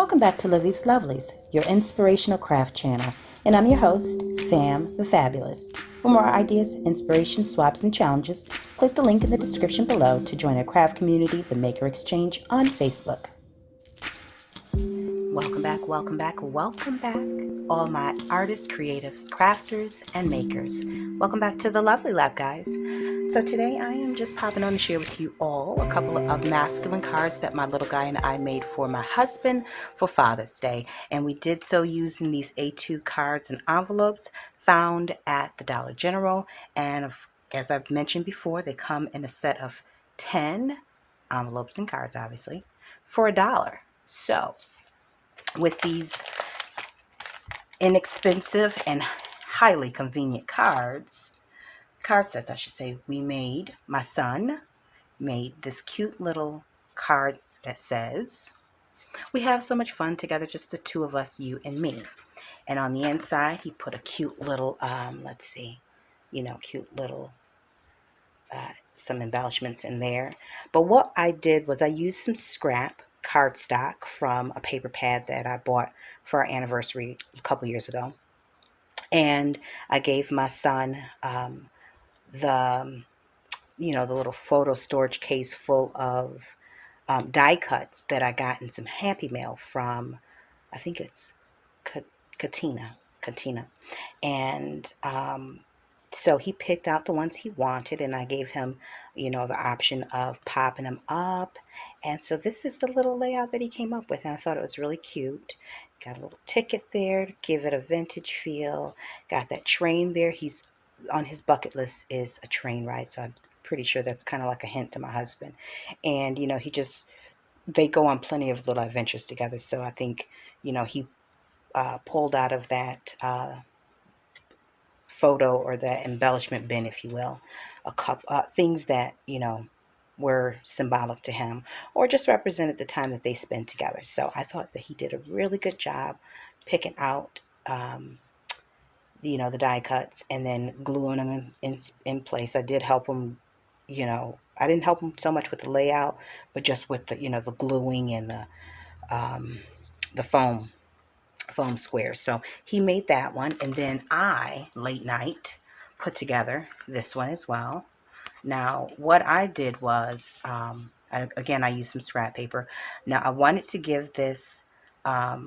Welcome back to Livie's Lovelies, your inspirational craft channel, and I'm your host, Sam the Fabulous. For more ideas, inspiration, swaps, and challenges, click the link in the description below to join our craft community, the Maker Exchange, on Facebook. Welcome back, welcome back, welcome back, all my artists, creatives, crafters, and makers. Welcome back to the Lovely Lab, guys. So today I am just popping on to share with you all a couple of masculine cards that my little guy and I made for my husband for Father's Day. And we did so using these A2 cards and envelopes found at the Dollar General. And as I've mentioned before, they come in a set of 10 envelopes and cards, obviously, for $1. So with these inexpensive and highly convenient card sets, I should say, my son made this cute little card that says, "We have so much fun together, just the two of us, you and me." And on the inside, he put a cute little, some embellishments in there. But what I did was I used some scrap cardstock from a paper pad that I bought for our anniversary a couple years ago. And I gave my son the little photo storage case full of die cuts that I got in some Happy Mail from, I think it's Katina. And so he picked out the ones he wanted, and I gave him, the option of popping them up. And so this is the little layout that he came up with, and I thought it was really cute. Got a little ticket there to give it a vintage feel. Got that train there. He's on his bucket list is a train ride, so I'm pretty sure that's kind of like a hint to my husband. And they go on plenty of little adventures together. So I think he pulled out of that photo or that embellishment bin, if you will, a couple things that were symbolic to him or just represented the time that they spent together. So I thought that he did a really good job picking out the die cuts and then gluing them in place. I did help him, I didn't help him so much with the layout, but just with the gluing and the foam square. So he made that one, and then I, late night, put together this one as well. Now, what I did was, I used some scrap paper. Now, I wanted to give this a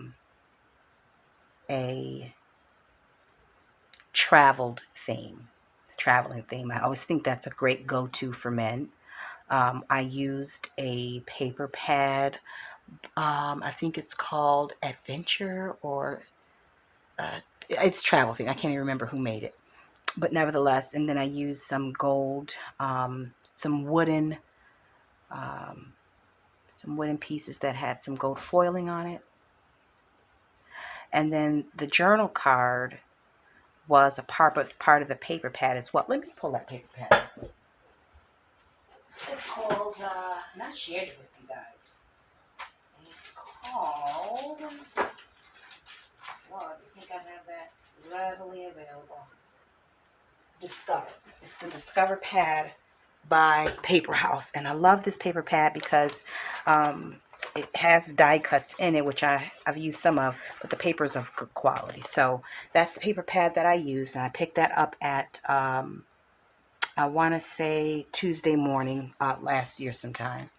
traveling theme. I always think that's a great go-to for men. I used a paper pad. I think it's called Adventure, or it's travel thing. I can't even remember who made it, but nevertheless. And then I used some gold, some wooden pieces that had some gold foiling on it. And then the journal card was a part of the paper pad as well. Let me pull that paper pad. It's called, and I shared it with you guys. It's called, well, I think I have that readily available. Discover. It's the Discover pad by Paper House. And I love this paper pad because it has die cuts in it, which I've used some of, but the paper is of good quality. So that's the paper pad that I used, and I picked that up at, I want to say Tuesday morning last year sometime.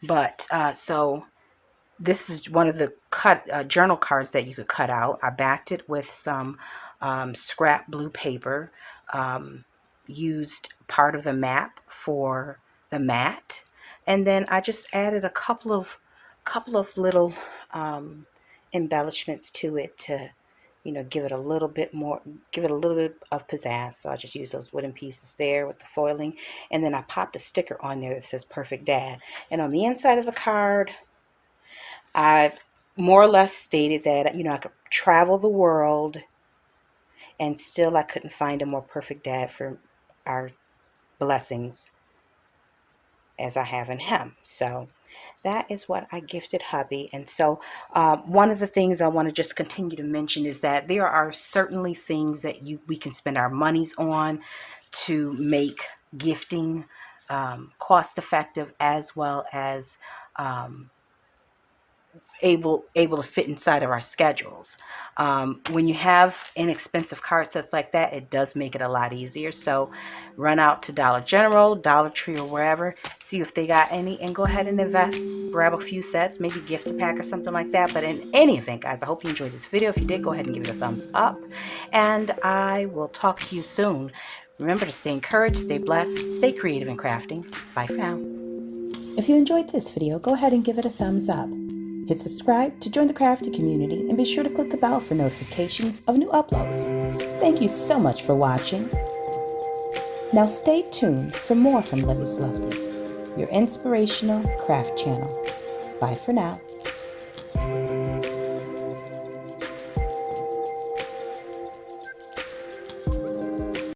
But so this is one of the journal cards that you could cut out. I backed it with some scrap blue paper, used part of the map for the mat, and then I just added a couple of little embellishments to it to give it a little bit of pizzazz. So I just used those wooden pieces there with the foiling, and then I popped a sticker on there that says Perfect Dad. And on the inside of the card, I more or less stated that I could travel the world and still I couldn't find a more perfect dad for our blessings as I have in him. So that is what I gifted hubby. And so one of the things I want to just continue to mention is that there are certainly things that we can spend our monies on to make gifting cost effective, as well as able to fit inside of our schedules. When you have inexpensive card sets like that, it does make it a lot easier. So run out to Dollar General, Dollar Tree, or wherever, see if they got any, and go ahead and invest. Grab a few sets, maybe gift a pack or something like that. But in any event, guys, I hope you enjoyed this video. If you did, go ahead and give it a thumbs up, and I will talk to you soon. Remember to stay encouraged, stay blessed, stay creative in crafting. Bye for now. If you enjoyed this video, go ahead and give it a thumbs up. Hit subscribe to join the crafty community, and be sure to click the bell for notifications of new uploads. Thank you so much for watching. Now stay tuned for more from Livie's Lovelies, your inspirational craft channel. Bye for now.